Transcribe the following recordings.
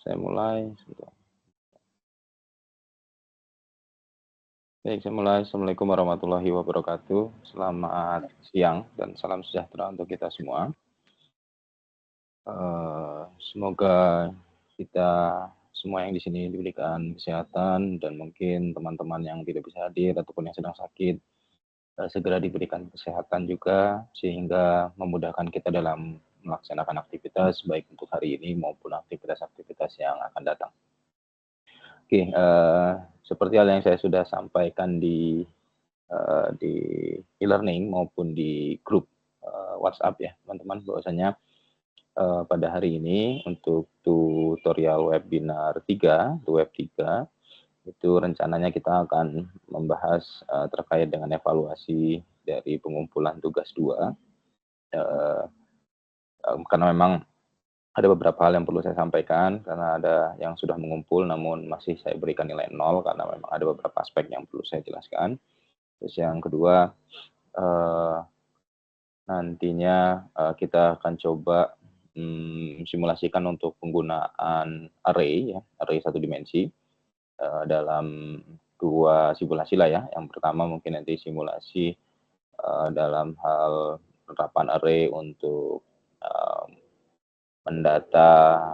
Saya mulai. Sebentar. Baik, saya mulai. Assalamualaikum warahmatullahi wabarakatuh. Selamat siang dan salam sejahtera untuk kita semua. Semoga kita semua yang di sini diberikan kesehatan dan mungkin teman-teman yang tidak bisa hadir ataupun yang sedang sakit segera diberikan kesehatan juga sehingga memudahkan kita dalam melaksanakan aktivitas baik untuk hari ini maupun aktivitas-aktivitas yang akan datang. Oke, seperti hal yang saya sudah sampaikan di e-learning maupun di grup WhatsApp ya, teman-teman, bahwasanya pada hari ini untuk tutorial webinar 3, web 3, itu rencananya kita akan membahas terkait dengan evaluasi dari pengumpulan tugas 2, karena memang ada beberapa hal yang perlu saya sampaikan, karena ada yang sudah mengumpul namun masih saya berikan nilai 0 karena memang ada beberapa aspek yang perlu saya jelaskan. Terus yang kedua, nantinya kita akan coba simulasikan untuk penggunaan array ya, array satu dimensi dalam 2 simulasi lah ya. Yang pertama mungkin nanti simulasi dalam hal penerapan array untuk mendata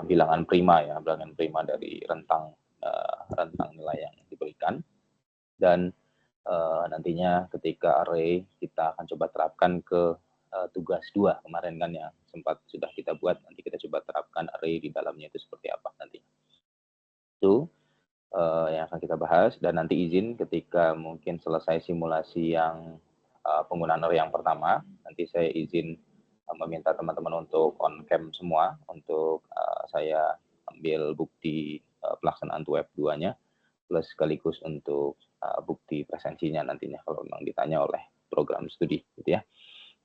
bilangan prima ya, bilangan prima dari rentang nilai yang diberikan. Dan nantinya ketika array kita akan coba terapkan ke tugas 2 kemarin kan yang sempat sudah kita buat, nanti kita coba terapkan array di dalamnya itu seperti apa nanti. Itu yang akan kita bahas, dan nanti izin ketika mungkin selesai simulasi yang penggunaan array yang pertama, nanti saya izin meminta teman-teman untuk on cam semua untuk saya ambil bukti pelaksanaan web 2-nya plus sekaligus untuk bukti presensinya nantinya kalau memang ditanya oleh program studi gitu ya.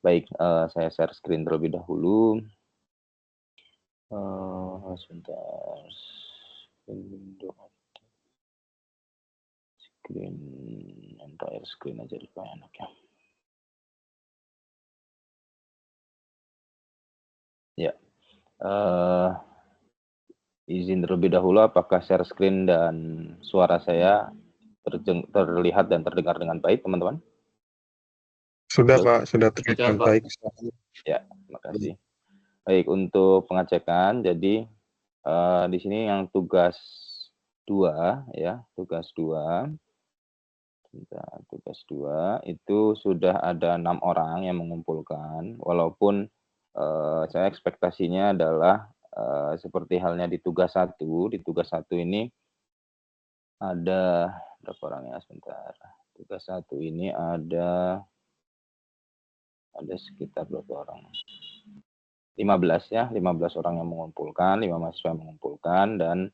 Baik, saya share screen terlebih dahulu. Sebentar. Screen entire screen aja supaya enak ya. Ya. Izin terlebih dahulu, apakah share screen dan suara saya terlihat dan terdengar dengan baik, teman-teman? Sudah, Pak, sudah terlihat baik. Ya, terima kasih. Baik, untuk pengecekan, jadi di sini yang tugas 2 ya, tugas 2. Tugas 2 itu sudah ada 6 orang yang mengumpulkan, walaupun saya ekspektasinya adalah seperti halnya di tugas 1 ini ada berapa orang ya, sebentar. Tugas 1 ini ada sekitar berapa orang? 15 ya, 15 orang yang mengumpulkan, 5 mahasiswa yang mengumpulkan, dan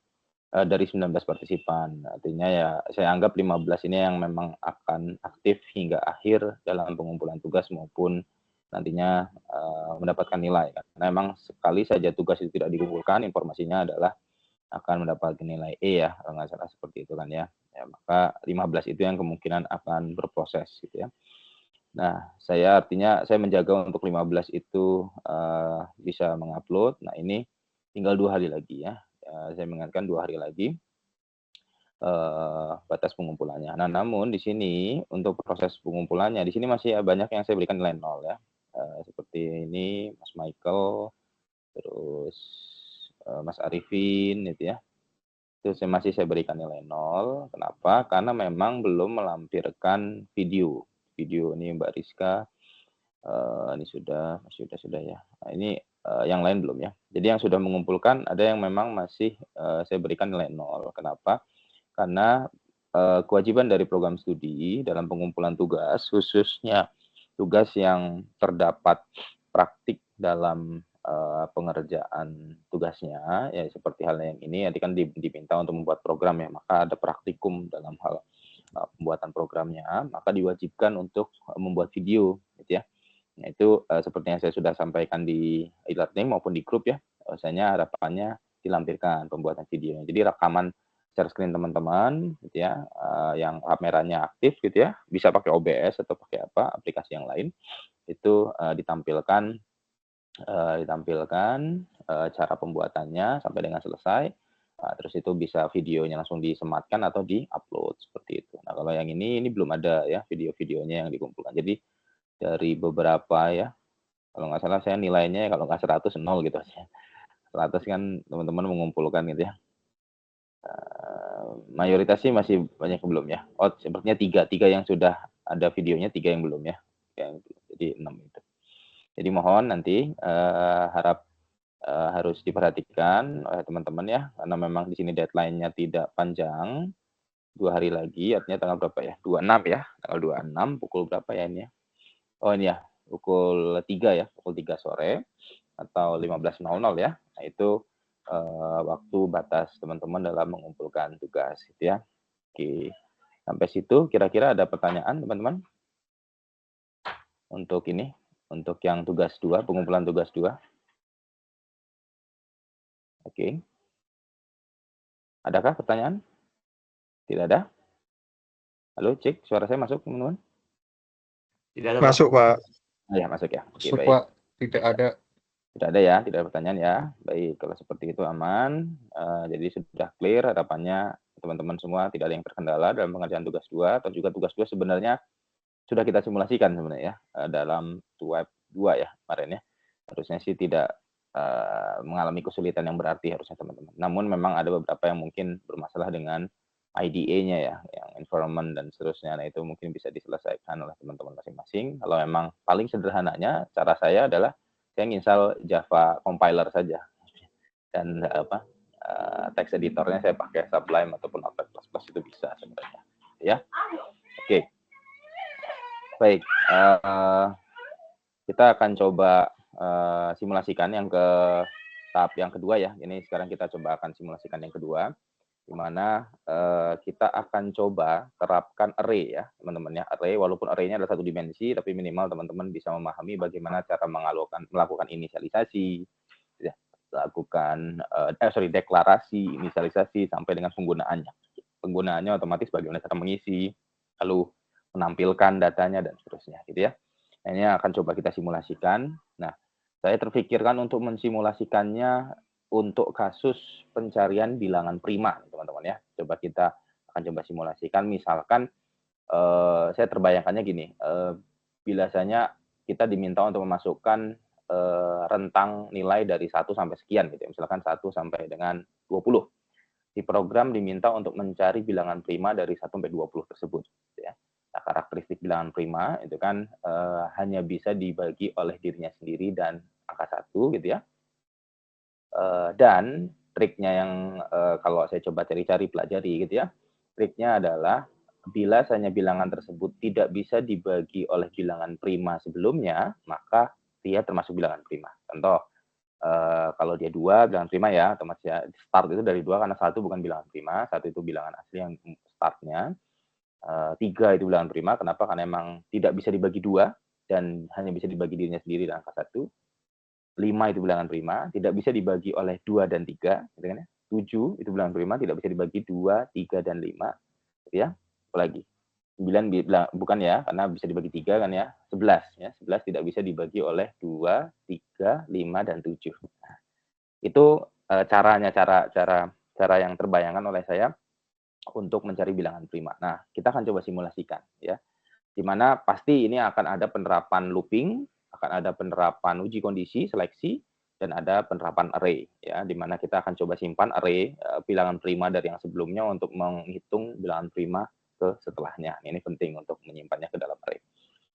dari 19 partisipan. Artinya ya saya anggap 15 ini yang memang akan aktif hingga akhir dalam pengumpulan tugas maupun nantinya mendapatkan nilai. Karena memang sekali saja tugas itu tidak dikumpulkan, informasinya adalah akan mendapatkan nilai E ya, kalau nggak salah seperti itu kan ya. Ya, maka 15 itu yang kemungkinan akan berproses gitu ya. Nah, saya menjaga untuk 15 itu bisa mengupload. Nah, ini tinggal 2 hari lagi ya. Saya mengingatkan 2 hari lagi batas pengumpulannya. Nah, namun di sini untuk proses pengumpulannya, di sini masih banyak yang saya berikan nilai 0 ya. Seperti ini Mas Michael, terus Mas Arifin gitu ya. Itu masih saya berikan nilai 0. Kenapa? Karena memang belum melampirkan video. Video ini Mbak Rizka, ini sudah ya. Nah, ini yang lain belum ya. Jadi yang sudah mengumpulkan ada yang memang masih saya berikan nilai 0. Kenapa? Karena kewajiban dari program studi dalam pengumpulan tugas, khususnya tugas yang terdapat praktik dalam pengerjaan tugasnya, ya seperti halnya yang ini, nanti kan diminta untuk membuat program ya, maka ada praktikum dalam hal pembuatan programnya, maka diwajibkan untuk membuat video, gitu ya. Nah itu seperti yang saya sudah sampaikan di e-learning maupun di grup ya, bahwasanya harapannya dilampirkan pembuatan videonya. Jadi rekaman share screen teman-teman, gitu ya, yang kameranya aktif, gitu ya, bisa pakai OBS atau pakai apa aplikasi yang lain, itu ditampilkan cara pembuatannya sampai dengan selesai. Nah, terus itu bisa videonya langsung disematkan atau di-upload seperti itu. Nah, kalau yang ini belum ada ya video-videonya yang dikumpulkan. Jadi dari beberapa ya, kalau nggak salah saya nilainya kalau nggak 100 0 gitu aja. 100 kan teman-teman mengumpulkan gitu ya. Mayoritas sih masih banyak yang belum ya. Oh, sepertinya 3 yang sudah ada videonya, 3 yang belum ya. Jadi 6 itu. Jadi mohon nanti harus diperhatikan oleh teman-teman ya, karena memang di sini deadline-nya tidak panjang, 2 hari lagi, artinya tanggal berapa ya? 26 ya, tanggal 26 pukul berapa ya ini ya? Oh ini ya, pukul 3 ya, pukul 3 sore atau 15.00 ya. Nah itu waktu batas teman-teman dalam mengumpulkan tugas gitu ya. Oke, sampai situ kira-kira ada pertanyaan teman-teman? Untuk ini, untuk yang tugas 2, pengumpulan tugas 2. Oke. Adakah pertanyaan? Tidak ada? Halo, cek suara saya masuk teman-teman? Tidak ada, Pak. Masuk, Pak. Oh ya, masuk ya. Oke, Masuk, baik. Pak. Tidak ada. Tidak ada ya, tidak ada pertanyaan ya. Baik, kalau seperti itu aman. Jadi sudah clear harapannya teman-teman semua tidak ada yang terkendala dalam pengerjaan tugas 2 atau juga tugas 2 sebenarnya sudah kita simulasikan sebenarnya ya dalam web 2 ya kemarin ya. Harusnya sih tidak mengalami kesulitan yang berarti harusnya teman-teman. Namun memang ada beberapa yang mungkin bermasalah dengan IDE-nya ya, yang environment dan seterusnya. Nah, itu mungkin bisa diselesaikan oleh teman-teman masing-masing. Kalau memang paling sederhananya cara saya adalah saya nginstal Java compiler saja. Dan text editornya saya pakai Sublime ataupun Notepad++ itu bisa sebenarnya. Ya. Oke. Baik, kita akan coba simulasikan yang ke tahap yang kedua ya. Ini sekarang kita coba akan simulasikan yang kedua, di mana kita akan coba terapkan array ya, teman-teman ya. Array, walaupun array-nya adalah 1 dimensi, tapi minimal teman-teman bisa memahami bagaimana cara melakukan inisialisasi, ya, lakukan deklarasi, inisialisasi sampai dengan penggunaannya. Penggunaannya otomatis bagaimana cara mengisi, lalu menampilkan datanya dan seterusnya gitu ya. Nah, ini akan coba kita simulasikan. Nah, saya terpikirkan untuk mensimulasikannya untuk kasus pencarian bilangan prima, teman-teman ya. Coba kita akan coba simulasikan. Misalkan saya terbayangkannya gini, biasanya kita diminta untuk memasukkan rentang nilai dari 1 sampai sekian gitu ya. Misalkan 1 sampai dengan 20. Di program diminta untuk mencari bilangan prima dari 1 sampai 20 tersebut gitu ya. Nah, karakteristik bilangan prima itu kan hanya bisa dibagi oleh dirinya sendiri dan angka 1 gitu ya. Dan triknya yang kalau saya coba cari-cari pelajari gitu ya, triknya adalah bila hanya bilangan tersebut tidak bisa dibagi oleh bilangan prima sebelumnya, maka dia termasuk bilangan prima. Contoh, kalau dia 2 bilangan prima ya, otomatis ya start itu dari 2 karena 1 bukan bilangan prima, 1 itu bilangan asli yang startnya. 3 itu bilangan prima, kenapa? Karena emang tidak bisa dibagi 2 dan hanya bisa dibagi dirinya sendiri dan angka 1. 5 itu bilangan prima, tidak bisa dibagi oleh 2 dan 3, gitu kan ya. 7 itu bilangan prima, tidak bisa dibagi 2, 3, dan 5, gitu ya. Apalagi 9 bukan ya, karena bisa dibagi 3 kan ya. 11 ya, 11 tidak bisa dibagi oleh 2, 3, 5, dan 7. Nah, itu cara yang terbayangkan oleh saya untuk mencari bilangan prima. Nah, kita akan coba simulasikan ya. Di mana pasti ini akan ada penerapan looping, akan ada penerapan uji kondisi, seleksi, dan ada penerapan array ya, di mana kita akan coba simpan array bilangan prima dari yang sebelumnya untuk menghitung bilangan prima ke setelahnya. Ini penting untuk menyimpannya ke dalam array.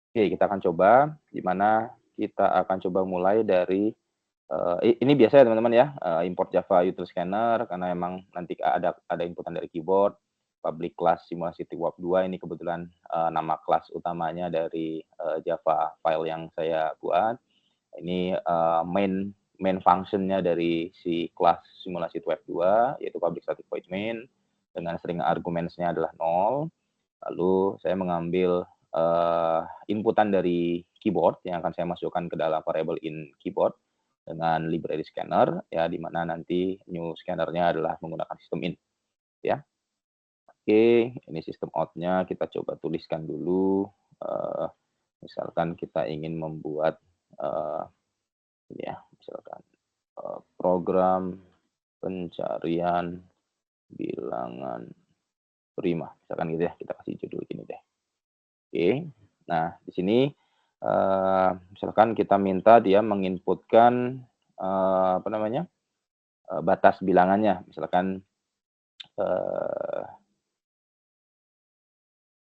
Oke, kita akan coba di mana kita akan coba mulai dari ini biasa ya teman-teman ya, import Java Util Scanner karena emang nanti ada inputan dari keyboard. Public class simulasi TWAP 2 ini kebetulan nama kelas utamanya dari Java file yang saya buat. Ini main functionnya dari si kelas simulasi TWAP 2 yaitu public static void main dengan string argumentsnya adalah 0. Lalu saya mengambil inputan dari keyboard yang akan saya masukkan ke dalam variable in keyboard dengan library scanner ya, di mana nanti new scanner-nya adalah menggunakan sistem in ya. Oke, ini sistem out-nya kita coba tuliskan dulu. Misalkan kita ingin membuat ini ya, misalkan program pencarian bilangan prima, misalkan gitu ya, kita kasih judul gini deh. Oke, nah di sini misalkan kita minta dia menginputkan apa namanya, batas bilangannya, misalkan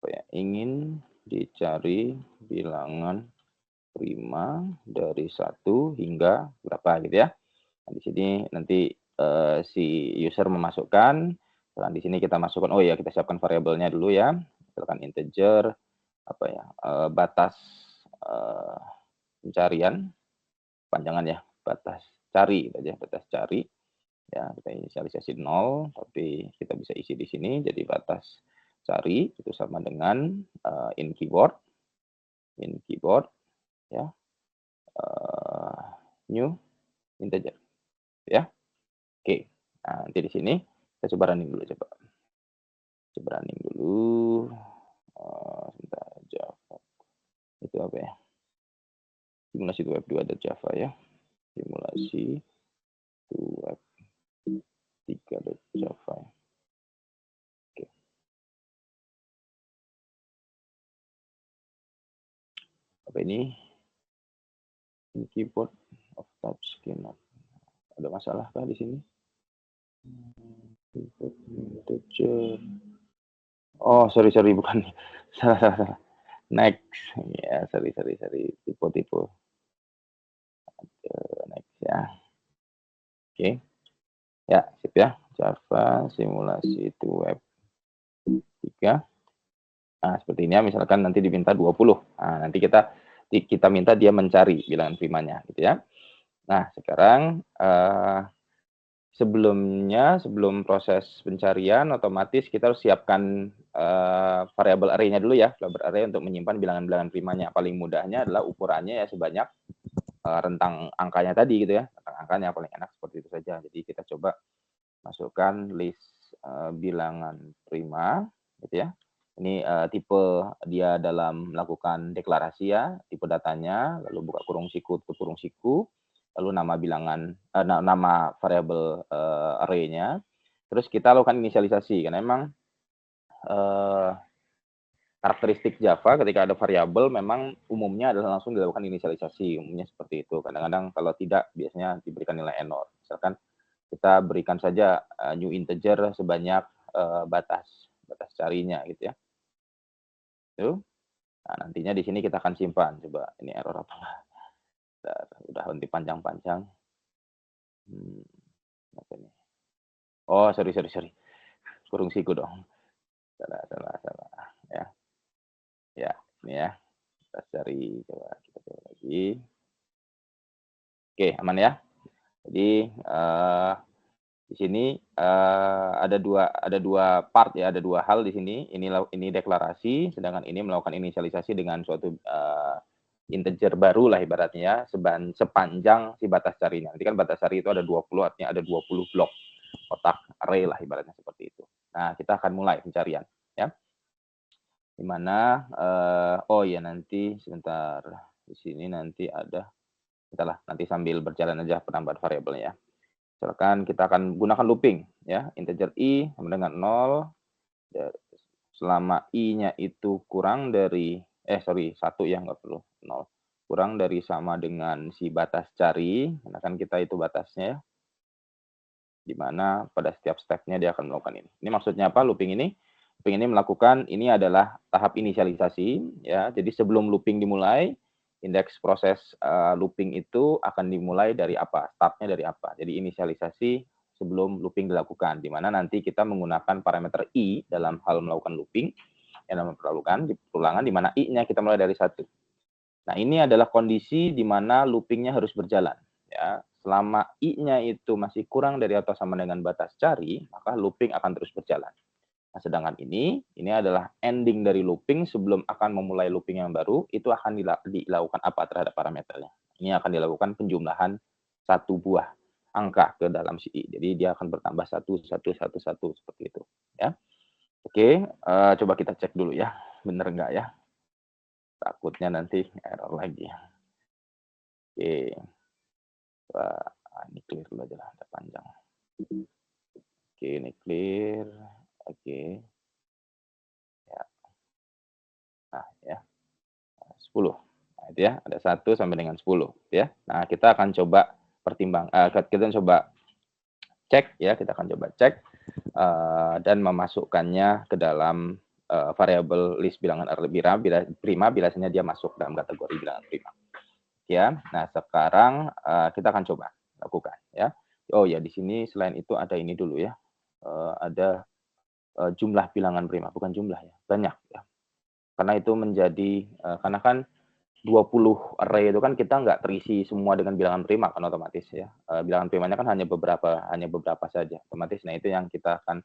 apa ya, ingin dicari bilangan prima dari 1 hingga berapa gitu ya. Nah, di sini nanti si user memasukkan, misalkan di sini kita masukkan, oh ya kita siapkan variabelnya dulu ya, misalkan integer apa ya, batas pencarian, panjangan ya, batas cari gitu aja, batas cari ya, kita inisialisasi 0, tapi kita bisa isi di sini jadi batas cari itu sama dengan in keyboard ya, new integer ya. Oke, nah nanti di sini kita coba running dulu, sebentar, Java itu apa ya, simulasi web 2 ada Java ya, simulasi web 3 Java ya. Oke. Apa ini? Keyboard of touch screen. Ada masalah kah di sini? Keyboard integer. Oh, sorry bukan. Salah. Next. Ya, sorry. Tipe. Next ya. Oke. Ya, sip ya. Java simulasi itu web 3. Nah, seperti ini ya, misalkan nanti diminta 20. Nah, nanti kita minta dia mencari bilangan primanya gitu ya. Nah, sekarang sebelum proses pencarian otomatis kita harus siapkan variabel array-nya dulu ya, variabel array untuk menyimpan bilangan-bilangan primanya. Paling mudahnya adalah ukurannya ya sebanyak rentang angkanya tadi gitu ya. Rentang angkanya paling enak seperti itu saja. Jadi kita coba masukkan list bilangan prima gitu ya. Ini tipe dia dalam melakukan deklarasi ya, tipe datanya, lalu buka kurung siku, tutup kurung siku, lalu nama bilangan, nama variabel array-nya. Terus kita lakukan inisialisasi, karena memang karakteristik Java ketika ada variabel memang umumnya adalah langsung dilakukan inisialisasi, umumnya seperti itu. Kadang-kadang kalau tidak biasanya diberikan nilai enor. Misalkan kita berikan saja new integer sebanyak batas carinya gitu ya. Tuh. Nah, nantinya di sini kita akan simpan. Coba ini error apa? Udah henti panjang-panjang. Apa ini? Oh, sorry. Kurung siku dong. Salah. Ya. Ya, ini ya. Kita cari, kita coba lagi. Oke, aman ya. Jadi di sini ada dua part ya, ada dua hal di sini. Ini deklarasi, sedangkan ini melakukan inisialisasi dengan suatu integer baru lah ibaratnya ya, sepanjang si batas carinya. Nanti kan batas cari itu ada 20, artinya ada 20 blok kotak array lah ibaratnya seperti itu. Nah, kita akan mulai pencarian ya. Dimana oh ya nanti sebentar, di sini nanti ada, entahlah nanti sambil berjalan aja penambahan variabelnya ya. Misalkan kita akan gunakan looping ya, integer i sama dengan 0 selama i-nya itu kurang dari 1 ya, nggak perlu 0. Kurang dari sama dengan si batas cari, karena kan kita itu batasnya ya, di mana pada setiap step-nya dia akan melakukan ini. Ini maksudnya apa looping ini? Looping ini melakukan, ini adalah tahap inisialisasi ya. Jadi sebelum looping dimulai, indeks proses looping itu akan dimulai dari apa? Startnya dari apa? Jadi inisialisasi sebelum looping dilakukan, di mana nanti kita menggunakan parameter i dalam hal melakukan looping, yang diperlukan di perulangan, di mana i-nya kita mulai dari 1. Nah, ini adalah kondisi di mana looping-nya harus berjalan. Ya. Selama i-nya itu masih kurang dari atau sama dengan batas cari, maka looping akan terus berjalan. Nah, sedangkan ini adalah ending dari looping sebelum akan memulai looping yang baru, itu akan dilakukan apa terhadap parameternya. Ini akan dilakukan penjumlahan satu buah angka ke dalam si i. Jadi dia akan bertambah 1 seperti itu. Ya. Oke, coba kita cek dulu ya, bener nggak ya? Takutnya nanti error lagi. Oke, coba ini clear dulu aja lah, ada panjang. Oke, ini clear. Oke. Ya. Nah, ya. 10. Nah, itu ya, ada 1 sampai dengan 10 ya. Nah, kita akan coba kita coba cek ya, kita akan coba cek dan memasukkannya ke dalam variabel list bilangan prima biasanya dia masuk dalam kategori bilangan prima. Ya. Nah, sekarang kita akan coba lakukan ya. Oh ya, di sini selain itu ada ini dulu ya. Ada jumlah bilangan prima, bukan jumlah ya, banyak ya. Karena itu menjadi karena kan 20 array itu kan kita nggak terisi semua dengan bilangan prima kan otomatis ya. Bilangan primanya kan hanya beberapa saja otomatis. Nah, itu yang kita akan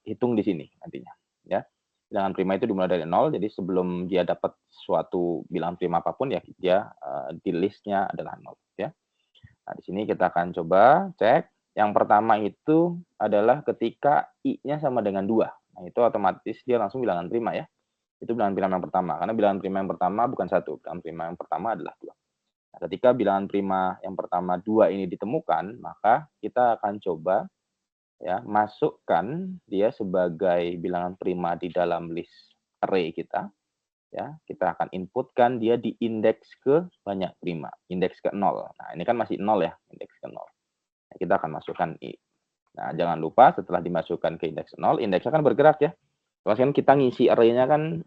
hitung di sini nantinya ya. Bilangan prima itu dimulai dari 0, jadi sebelum dia dapat suatu bilangan prima apapun ya dia di listnya adalah 0 ya. Nah, di sini kita akan coba cek. Yang pertama itu adalah ketika I-nya sama dengan 2. Nah, itu otomatis dia langsung bilangan prima ya. Itu bilangan prima yang pertama. Karena bilangan prima yang pertama bukan 1. Bilangan prima yang pertama adalah 2. Nah, ketika bilangan prima yang pertama 2 ini ditemukan, maka kita akan coba ya masukkan dia sebagai bilangan prima di dalam list array kita. Ya, kita akan inputkan dia di indeks ke banyak prima, indeks ke 0. Nah, ini kan masih 0 ya, indeks ke 0. Nah, kita akan masukkan I. Nah, jangan lupa setelah dimasukkan ke indeks 0, indeksnya kan bergerak ya. Terus kan kita ngisi array-nya kan,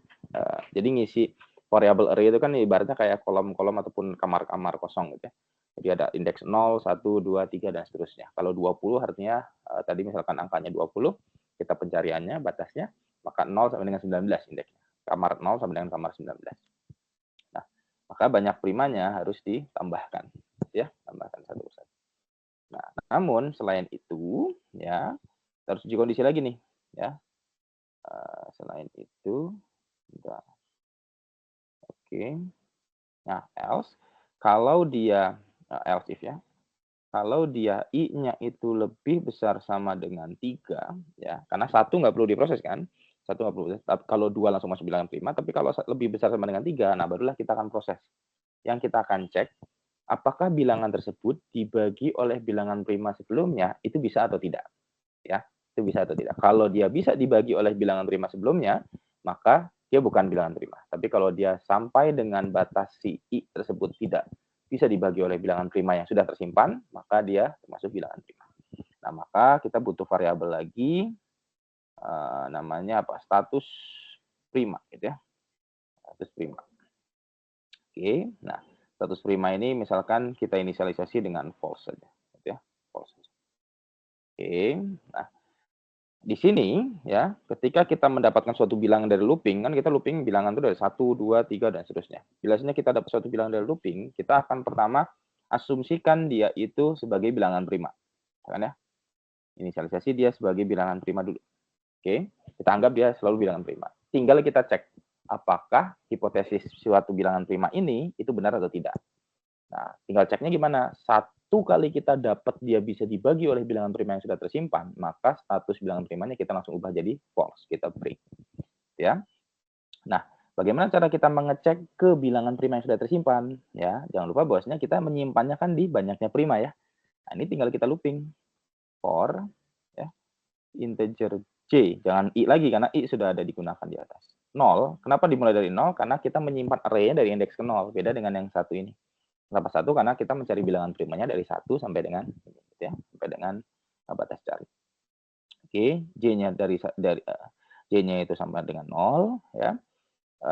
jadi ngisi variabel array itu kan ibaratnya kayak kolom-kolom ataupun kamar-kamar kosong gitu ya. Jadi ada indeks 0, 1, 2, 3, dan seterusnya. Kalau 20 artinya tadi misalkan angkanya 20, kita pencariannya, batasnya, maka 0 sampai dengan 19 indeksnya. Kamar 0 sampai dengan kamar 19. Nah, maka banyak primanya harus ditambahkan. Ya, tambahkan satu persatu. Nah, namun selain itu, ya, harus uji kondisi lagi nih. Ya, selain itu, udah. Oke. Nah, else, kalau dia, else if ya, kalau dia I-nya itu lebih besar sama dengan 3, ya, karena 1 nggak perlu diproses kan, 1 nggak perlu, kalau 2 langsung masuk bilangan prima, tapi kalau lebih besar sama dengan 3, nah barulah kita akan proses. Yang kita akan cek, apakah bilangan tersebut dibagi oleh bilangan prima sebelumnya, itu bisa atau tidak. Ya, itu bisa atau tidak. Kalau dia bisa dibagi oleh bilangan prima sebelumnya, maka dia bukan bilangan prima. Tapi kalau dia sampai dengan batas si I tersebut tidak bisa dibagi oleh bilangan prima yang sudah tersimpan, maka dia termasuk bilangan prima. Nah, maka kita butuh variabel lagi, namanya apa? Status prima, gitu ya. Status prima. Oke, nah status prima ini misalkan kita inisialisasi dengan false saja, gitu ya. False. Oke, nah di sini ya, ketika kita mendapatkan suatu bilangan dari looping, kan kita looping bilangan itu dari 1, 2, 3, dan seterusnya. Biasanya kita dapat suatu bilangan dari looping, kita akan pertama asumsikan dia itu sebagai bilangan prima. Kan ya? Inisialisasi dia sebagai bilangan prima dulu. Oke, kita anggap dia selalu bilangan prima. Tinggal kita cek apakah hipotesis suatu bilangan prima ini itu benar atau tidak. Nah, tinggal ceknya gimana? Satu kali kita dapat dia bisa dibagi oleh bilangan prima yang sudah tersimpan, maka status bilangan primanya kita langsung ubah jadi false, kita break. Ya. Nah, bagaimana cara kita mengecek ke bilangan prima yang sudah tersimpan? Ya, jangan lupa bahwasanya kita menyimpannya kan di banyaknya prima ya. Nah, ini tinggal kita looping for ya, integer j, jangan i lagi karena i sudah ada digunakan di atas. 0, kenapa dimulai dari 0? Karena kita menyimpan array-nya dari indeks ke 0, beda dengan yang satu ini. Kenapa 1? Karena kita mencari bilangan primanya dari 1 sampai dengan ya, sampai dengan batas cari. Oke, J-nya J-nya itu sama dengan 0 ya.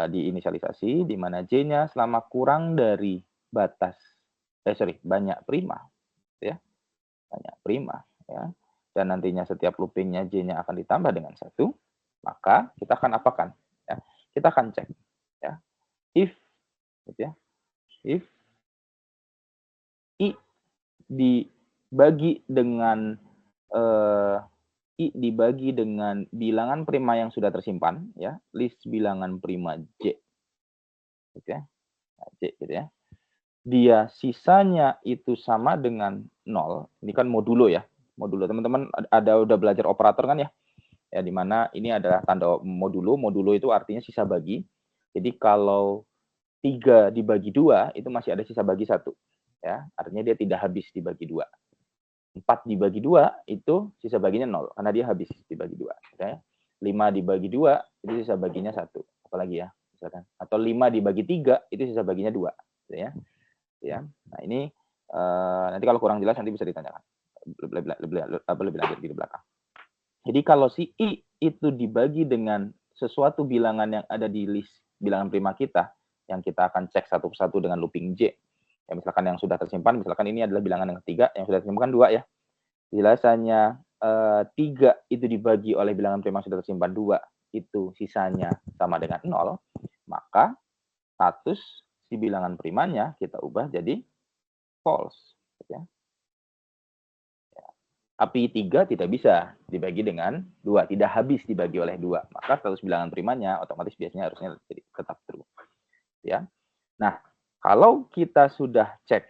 Diinisialisasi di mana J-nya selama kurang dari batas banyak prima ya. Banyak prima ya. Dan nantinya setiap loopingnya J-nya akan ditambah dengan 1, maka kita akan apakan ya. Kita akan cek ya. If gitu ya. If I dibagi dengan I dibagi dengan bilangan prima yang sudah tersimpan ya, list bilangan prima J. Gitu ya. Nah, J gitu ya. Dia sisanya itu sama dengan 0. Ini kan modulo ya. Modulo. Teman-teman udah belajar operator kan ya? Ya, di mana ini adalah tanda modulo. Modulo itu artinya sisa bagi. Jadi kalau 3 dibagi 2 itu masih ada sisa bagi 1. Ya, artinya dia tidak habis dibagi 2. 4 dibagi 2 itu sisa baginya 0 karena dia habis dibagi 2. Ya. 5 dibagi 2 itu sisa baginya 1. Apalagi ya, misalkan. Atau 5 dibagi 3 itu sisa baginya 2. Gitu ya. Ya. Nah, ini nanti kalau kurang jelas nanti bisa ditanyakan. Lebih lanjut di belakang. Jadi kalau si I itu dibagi dengan sesuatu bilangan yang ada di list bilangan prima kita, yang kita akan cek satu persatu dengan looping J. Ya, misalkan yang sudah tersimpan, misalkan ini adalah bilangan yang ketiga, yang sudah tersimpan 2 ya. Biasanya 3 itu dibagi oleh bilangan prima sudah tersimpan 2, itu sisanya sama dengan 0, maka status si bilangan primanya kita ubah jadi false. Ya. Tapi 3 tidak bisa dibagi dengan 2, tidak habis dibagi oleh 2, maka status bilangan primanya otomatis biasanya harusnya tetap true. Ya. Nah, kalau kita sudah cek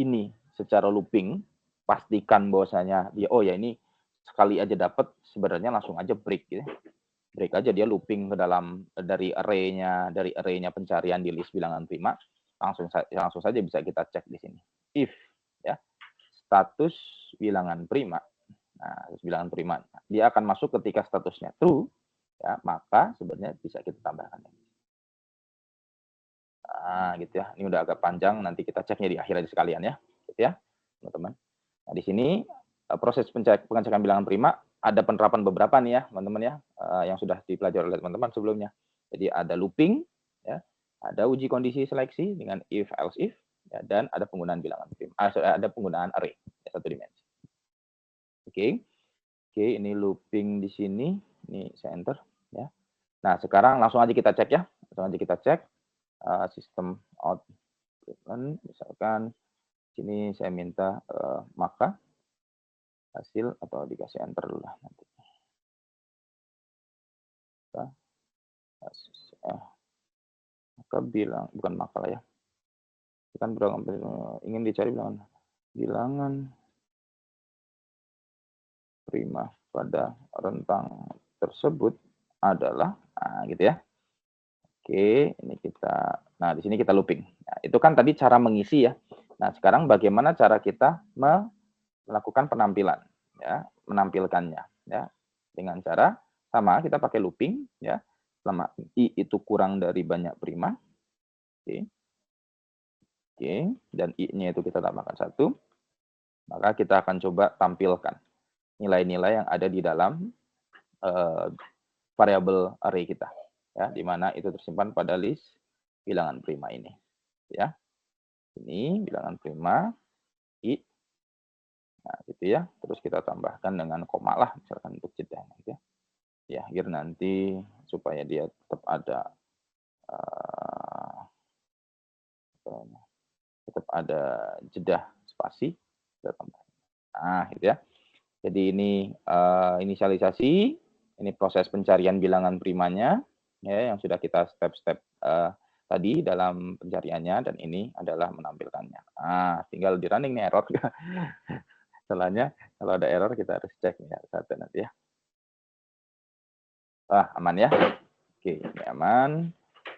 ini secara looping, pastikan bahwasanya dia oh ya ini sekali aja dapat, sebenarnya langsung aja break gitu. Break aja dia looping ke dalam dari array-nya pencarian di list bilangan prima, langsung saja bisa kita cek di sini. If ya, status bilangan prima. Nah, bilangan prima dia akan masuk ketika statusnya true, ya, maka sebenarnya bisa kita tambahkan. Nah, gitu ya. Ini udah agak panjang, nanti kita ceknya di akhir aja sekalian ya. Gitu ya, teman-teman. Nah, di sini proses pengecekan bilangan prima ada penerapan beberapa nih ya, teman-teman ya, yang sudah dipelajari oleh teman-teman sebelumnya. Jadi ada looping, ya, ada uji kondisi seleksi dengan if else if, ya, dan ada penggunaan bilangan prima. Ada penggunaan array ya, satu dimensi. Oke, ini looping di sini. Ini saya enter ya. Nah, sekarang langsung aja kita cek ya. Langsung aja kita cek sistem out treatment, misalkan sini saya minta maka hasil atau dikasih enter dulu lah nanti. Maka bilang bukan maka lah ya. Kan ingin dicari bilangan prima pada rentang tersebut adalah gitu ya. Oke, ini kita nah di sini kita looping. Nah, itu kan tadi cara mengisi ya. Nah, sekarang bagaimana cara kita melakukan penampilan ya, menampilkannya ya. Dengan cara sama kita pakai looping ya. Selama I itu kurang dari banyak prima. Oke, dan I-nya itu kita tambahkan 1. Maka kita akan coba tampilkan nilai-nilai yang ada di dalam variabel array kita ya, di mana itu tersimpan pada list bilangan prima ini ya. Ini bilangan prima I, nah gitu ya, terus kita tambahkan dengan koma lah misalkan untuk jeda nanti ya, akhir nanti supaya dia tetap ada jeda spasi kita tambahkan. Nah gitu ya. Jadi ini inisialisasi, ini proses pencarian bilangan primanya ya, yang sudah kita step-step tadi dalam pencariannya, dan ini adalah menampilkannya. Nah, tinggal di running nih error. Setelahnya kalau ada error kita harus cek nih satu nanti ya. Aman ya. Oke, ini aman.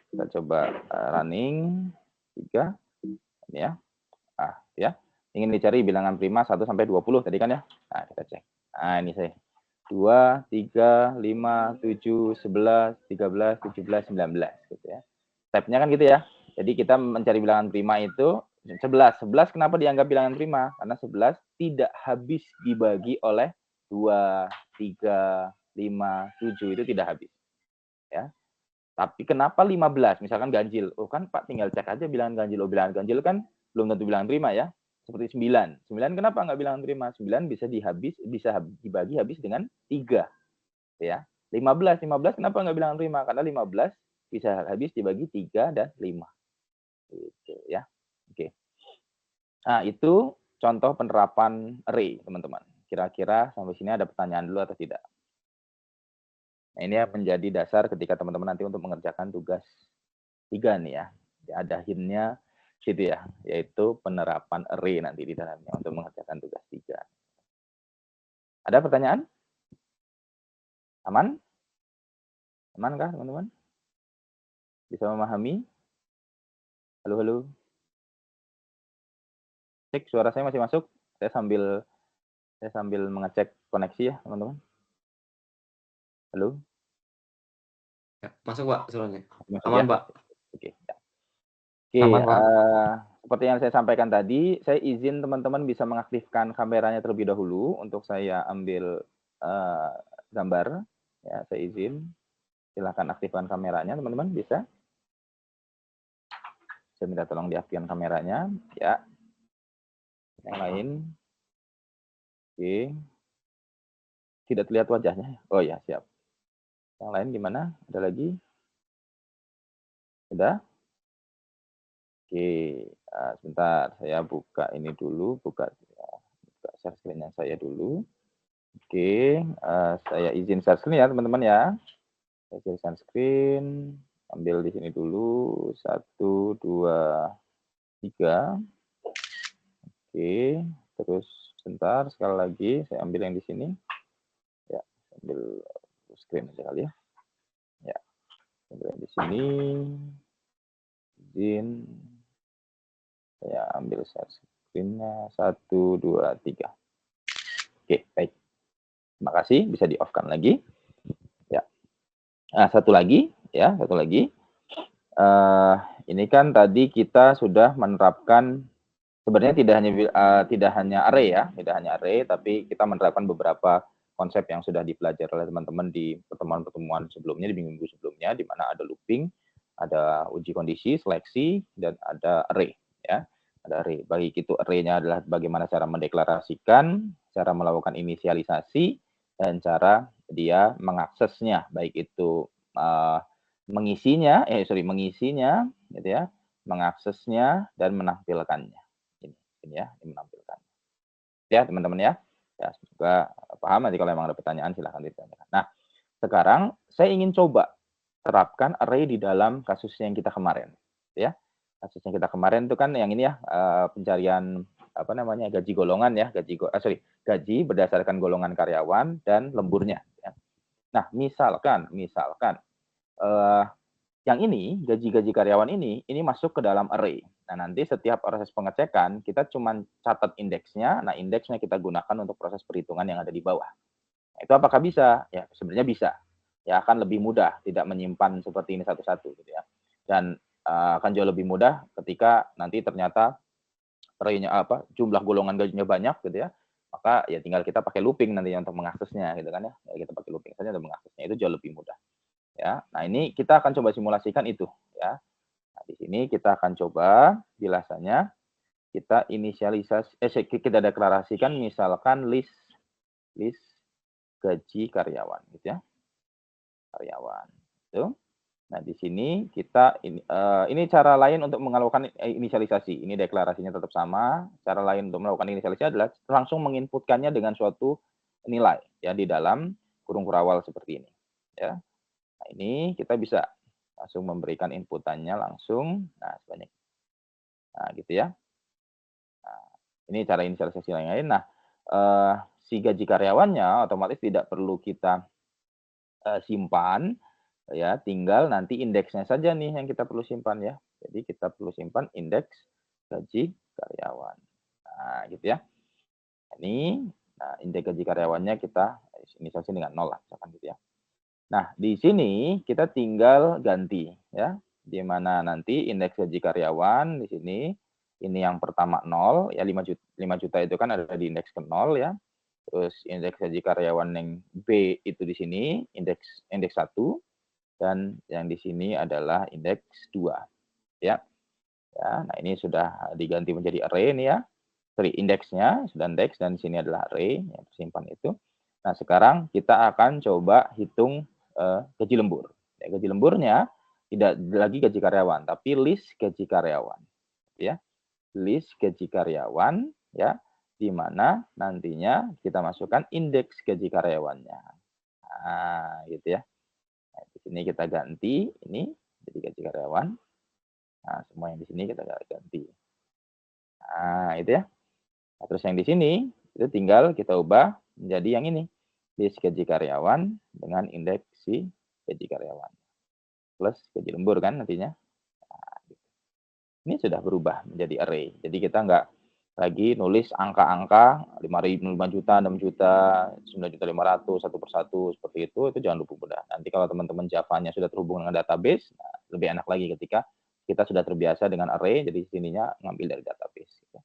Kita coba running 3 ini ya. Ya. Ingin dicari bilangan prima 1 sampai 20 tadi kan ya. Nah, kita cek. Nah, ini saya 2, 3, 5, 7, 11, 13, 17, 19 gitu ya. Stepnya kan gitu ya. Jadi kita mencari bilangan prima itu 11. 11 kenapa dianggap bilangan prima? Karena 11 tidak habis dibagi oleh 2, 3, 5, 7 itu tidak habis. Ya. Tapi kenapa 15? Misalkan ganjil. Oh kan Pak tinggal cek aja bilangan ganjil. Oh bilangan ganjil kan belum tentu bilangan prima ya. Seperti 9. 9 kenapa nggak bilangan prima? 9 bisa dibagi habis dengan 3. Ya. 15 kenapa nggak bilangan prima? Karena 15 bisa habis dibagi 3 dan 5. Gitu ya. Oke. Nah, itu contoh penerapan array, teman-teman. Kira-kira sampai sini ada pertanyaan dulu atau tidak? Nah, ini menjadi dasar ketika teman-teman nanti untuk mengerjakan tugas 3 nih ya. Ada hint-nya situ ya, yaitu penerapan array nanti di dalamnya untuk mengerjakan tugas 3. Ada pertanyaan? Aman? Amankah, teman-teman? Bisa memahami? Halo, halo. Cek, suara saya masih masuk? Saya sambil Saya sambil mengecek koneksi ya, teman-teman. Halo? Ya, masuk Pak suaranya. Masuk Aman ya? Pak. Oke, ya. Oke, Aman Pak. seperti yang saya sampaikan tadi, saya izin teman-teman bisa mengaktifkan kameranya terlebih dahulu untuk saya ambil gambar. Ya, saya izin. Silahkan aktifkan kameranya, teman-teman, bisa. Saya minta tolong diaktifkan kameranya, ya. Yang lain. Oke. Tidak terlihat wajahnya. Oh ya, siap. Yang lain gimana? Ada lagi? Sudah? Oke, sebentar. Saya buka ini dulu, buka share screen-nya saya dulu. Oke, saya izin share screen ya, teman-teman ya. Saya share screen, ambil di sini dulu. 1, 2, 3. Oke, terus sebentar, sekali lagi saya ambil yang di sini. Ya, ambil screen aja kali ya. Ya, ambil yang di sini. Izin. Saya ambil share screen-nya. 1, 2, 3. Oke, baik. Terima kasih, bisa di-off-kan lagi. Ya. Nah, satu lagi, ya, satu lagi. Ini kan tadi kita sudah menerapkan sebenarnya tidak hanya array ya, tidak hanya array, tapi kita menerapkan beberapa konsep yang sudah dipelajari oleh teman-teman di pertemuan-pertemuan sebelumnya, di minggu sebelumnya, di mana ada looping, ada uji kondisi, seleksi, dan ada array. Ya, ada array. Baik itu array-nya adalah bagaimana cara mendeklarasikan, cara melakukan inisialisasi, dan cara dia mengaksesnya, baik itu mengisinya, gitu ya, mengaksesnya, dan menampilkannya. Ini ya, ini menampilkan. Ya, teman-teman ya. Ya, semoga paham. Nanti kalau memang ada pertanyaan silahkan ditanyakan. Nah, sekarang saya ingin coba terapkan array di dalam kasus yang kita kemarin, ya. Kasus yang kita kemarin itu kan yang ini ya, pencarian apa namanya, gaji golongan ya, gaji berdasarkan golongan karyawan dan lemburnya. Ya. Nah, misalkan yang ini, gaji-gaji karyawan ini masuk ke dalam array. Nah, nanti setiap proses pengecekan, kita cuma catat indeksnya. Nah, indeksnya kita gunakan untuk proses perhitungan yang ada di bawah. Nah, itu apakah bisa? Ya, sebenarnya bisa. Ya, akan lebih mudah, tidak menyimpan seperti ini satu-satu, gitu ya. Dan akan jauh lebih mudah ketika nanti ternyata array-nya jumlah golongan gajinya banyak, gitu ya. Maka ya tinggal kita pakai looping nantinya untuk mengaksesnya, gitu kan ya. Ya, kita pakai looping saja untuk mengaksesnya, itu jauh lebih mudah. Ya, nah ini kita akan coba simulasikan itu ya. Nah, di sini kita akan coba bilasanya kita kita deklarasikan misalkan list gaji karyawan gitu ya. Karyawan. Gitu. Nah, di sini kita ini cara lain untuk melakukan inisialisasi. Ini deklarasinya tetap sama. Cara lain untuk melakukan inisialisasi adalah langsung menginputkannya dengan suatu nilai ya di dalam kurung kurawal seperti ini ya. Nah, ini kita bisa langsung memberikan inputannya langsung. Nah, sebanyak. Nah, gitu ya. Nah, ini cara inisialisasi yang lain. Nah, si gaji karyawannya otomatis tidak perlu kita simpan, ya. Tinggal nanti indeksnya saja nih yang kita perlu simpan ya. Jadi kita perlu simpan indeks gaji karyawan. Nah, gitu ya. Ini, nah indeks gaji karyawannya kita inisialisasi dengan 0 lah, misalkan gitu ya. Nah, di sini kita tinggal ganti ya, di mana nanti indeks gaji karyawan di sini, ini yang pertama 0, ya 5 juta itu kan ada di indeks ke 0 ya. Terus indeks gaji karyawan yang B itu di sini, indeks 1, dan yang di sini adalah indeks 2 ya. Ya, nah ini sudah diganti menjadi array ini ya. Sorry, indeksnya sudah indeks dan di sini adalah array yang tersimpan itu. Nah, sekarang kita akan coba hitung gaji lembur. Ya, gaji lemburnya tidak lagi gaji karyawan, tapi list gaji karyawan. Ya, list gaji karyawan, ya, di mana nantinya kita masukkan indeks gaji karyawannya. Nah, gitu ya. Nah, di sini kita ganti ini jadi gaji karyawan. Nah, semua yang di sini kita ganti. Nah, itu ya. Nah, terus yang di sini itu tinggal kita ubah menjadi yang ini, list gaji karyawan dengan indeks si gaji karyawan plus gaji lembur kan nantinya. Nah, gitu. Ini sudah berubah menjadi array. Jadi kita nggak lagi nulis angka-angka 5.000, 5 juta, 6 juta, 9.500.000 satu persatu seperti itu jangan lupa mudah. Nanti kalau teman-teman Java-nya sudah terhubung dengan database, nah, lebih enak lagi ketika kita sudah terbiasa dengan array, jadi sininya ngambil dari database. Gitu.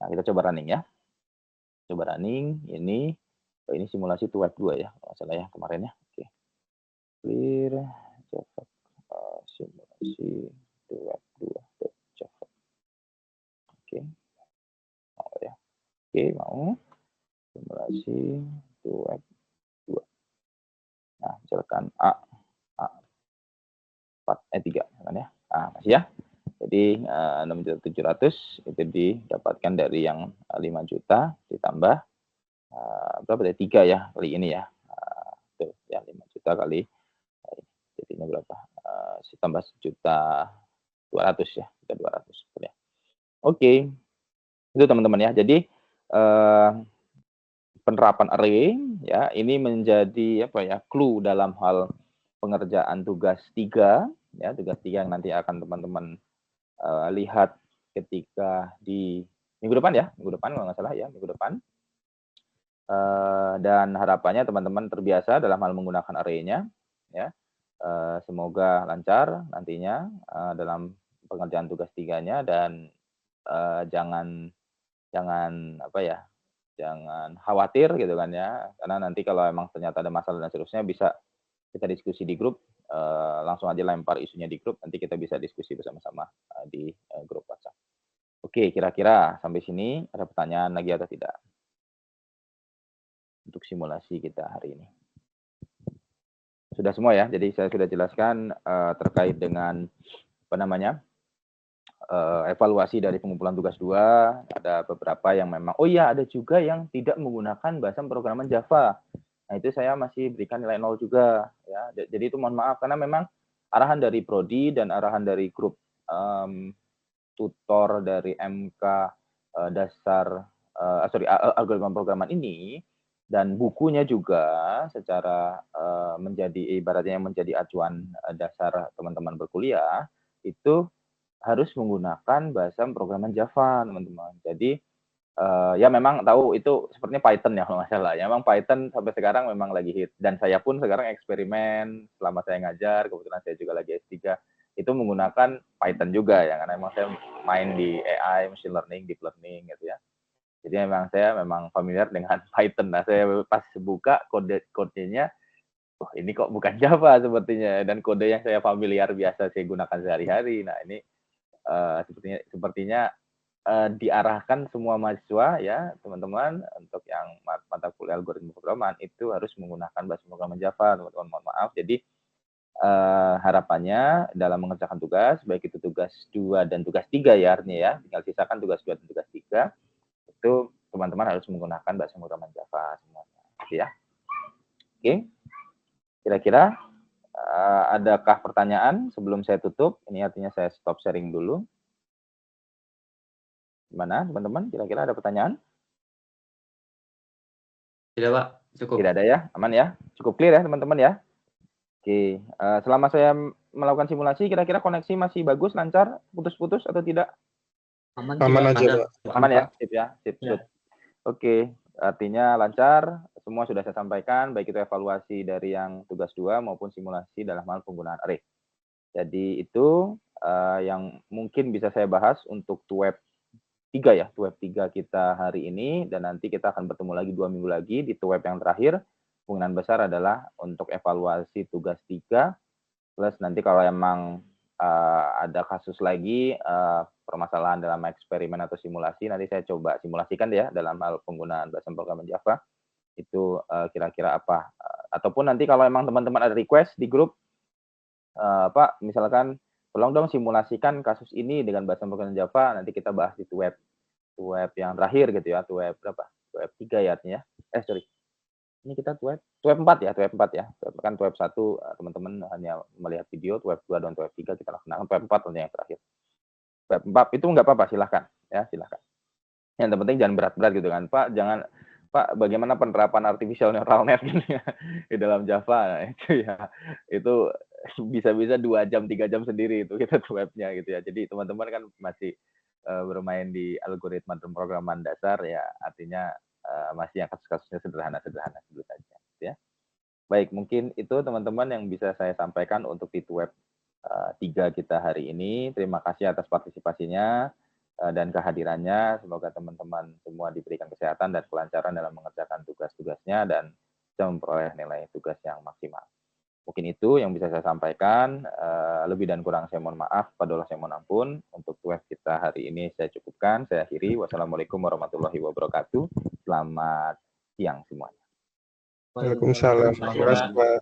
Nah, kita coba running ya. Coba running, ini simulasi itu web 2 ya, kalau salah ya kemarin ya. Oke. Clear Java simulasi itu web 2.java. Oke. Mau ya. Oke, mau simulasi itu web 2. Nah, misalkan A3 kan ya. Nah, masih ya. Jadi 6.700.000 itu didapatkan dari yang 5 juta ditambah berapa ya? 3 ya kali ini ya. Tuh, ya 5 juta kali jadinya berapa? Tambah 1.200.000 ya, 1.200.000 ya. Oke. Itu teman-teman ya. Jadi penerapan array ya, ini menjadi apa ya? Clue dalam hal pengerjaan tugas 3 ya, tugas 3 yang nanti akan teman-teman lihat ketika di minggu depan ya, minggu depan kalau nggak salah ya, minggu depan. Dan harapannya teman-teman terbiasa dalam hal menggunakan array-nya ya. Semoga lancar nantinya dalam pengerjaan tugas 3-nya dan jangan apa ya, jangan khawatir gitu kan ya, karena nanti kalau emang ternyata ada masalah dan seterusnya bisa kita diskusi di grup, langsung aja lempar isunya di grup, nanti kita bisa diskusi bersama-sama di grup WhatsApp. Oke, kira-kira sampai sini ada pertanyaan lagi atau tidak? Untuk simulasi kita hari ini. Sudah semua ya, jadi saya sudah jelaskan terkait dengan apa namanya, evaluasi dari pengumpulan tugas 2, ada beberapa yang memang, oh iya ada juga yang tidak menggunakan bahasa pemrograman Java. Nah itu saya masih berikan nilai 0 juga ya. Jadi itu mohon maaf karena memang arahan dari prodi dan arahan dari grup tutor dari MK dasar algoritma pemrograman ini dan bukunya juga secara menjadi ibaratnya menjadi acuan dasar teman-teman berkuliah itu harus menggunakan bahasa pemrograman Java, teman-teman. Jadi ya memang tahu itu sepertinya Python ya kalau nggak salah. Ya, memang Python sampai sekarang memang lagi hit. Dan saya pun sekarang eksperimen selama saya ngajar, kebetulan saya juga lagi S3, itu menggunakan Python juga ya, karena memang saya main di AI, machine learning, deep learning gitu ya. Jadi memang saya memang familiar dengan Python. Nah, saya pas buka kodenya, oh ini kok bukan Java sepertinya, dan kode yang saya familiar biasa saya gunakan sehari-hari. Nah ini sepertinya diarahkan semua mahasiswa ya teman-teman untuk yang mata kuliah algoritma pemrograman itu harus menggunakan bahasa pemrograman Java, teman-teman. Mohon maaf. Jadi harapannya dalam mengerjakan tugas, baik itu tugas 2 dan tugas 3 ya artinya ya, tinggal sisakan tugas 2 dan tugas 3 itu teman-teman harus menggunakan bahasa pemrograman Java semuanya. Ya. Oke. Kira-kira adakah pertanyaan sebelum saya tutup? Ini artinya saya stop sharing dulu. Gimana teman-teman? Kira-kira ada pertanyaan? Tidak Pak, cukup. Tidak ada ya? Aman ya? Cukup clear ya teman-teman ya? Oke, selama saya melakukan simulasi, kira-kira koneksi masih bagus, lancar, putus-putus atau tidak? Aman aja Pak. Aman ya? Sip ya? Sip. Oke, artinya lancar, semua sudah saya sampaikan, baik itu evaluasi dari yang tugas 2 maupun simulasi dalam hal penggunaan array. Jadi itu yang mungkin bisa saya bahas untuk web 3 ya, web 3 kita hari ini, dan nanti kita akan bertemu lagi 2 minggu lagi di web yang terakhir. Kemungkinan besar adalah untuk evaluasi tugas 3, plus nanti kalau emang ada kasus lagi permasalahan dalam eksperimen atau simulasi, nanti saya coba simulasikan ya dalam hal penggunaan bahasa pemrograman Java, itu kira-kira apa. Ataupun nanti kalau emang teman-teman ada request di grup, Pak, misalkan tolong dong simulasikan kasus ini dengan bahasa pemrograman Java, nanti kita bahas di web yang terakhir gitu ya, web berapa? Web 3 ya artinya. Sorry. Ini kita web 4 ya, web 4 ya. Kan web 1 teman-teman hanya melihat video, web 2 dan web 3 kita laksanakan, web 4 nanti yang terakhir. Web 4 itu nggak apa-apa, silahkan ya, silahkan. Yang penting jangan berat-berat gitu kan, Pak, jangan Pak, bagaimana penerapan artificial neural net gitu ya, di dalam Java. Nah, itu ya, itu bisa-bisa 2 jam, 3 jam sendiri itu kita webnya gitu ya. Jadi teman-teman kan masih bermain di algoritma dan pemrograman dasar ya artinya masih yang kasus-kasusnya sederhana-sederhana dulu saja ya. Baik, mungkin itu teman-teman yang bisa saya sampaikan untuk T2Web 3 kita hari ini. Terima kasih atas partisipasinya dan kehadirannya. Semoga teman-teman semua diberikan kesehatan dan kelancaran dalam mengerjakan tugas-tugasnya dan bisa memperoleh nilai tugas yang maksimal. Mungkin itu yang bisa saya sampaikan. Lebih dan kurang saya mohon maaf, padahal saya mohon ampun. Untuk web kita hari ini saya cukupkan. Saya akhiri. Wassalamualaikum warahmatullahi wabarakatuh. Selamat siang semuanya. Waalaikumsalam. Terima kasih, Pak.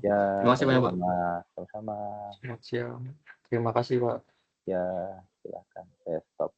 Ya, Terima kasih banyak, Pak. sama-sama. Selamat siang. Terima kasih, Pak. Ya, silakan. Saya stop.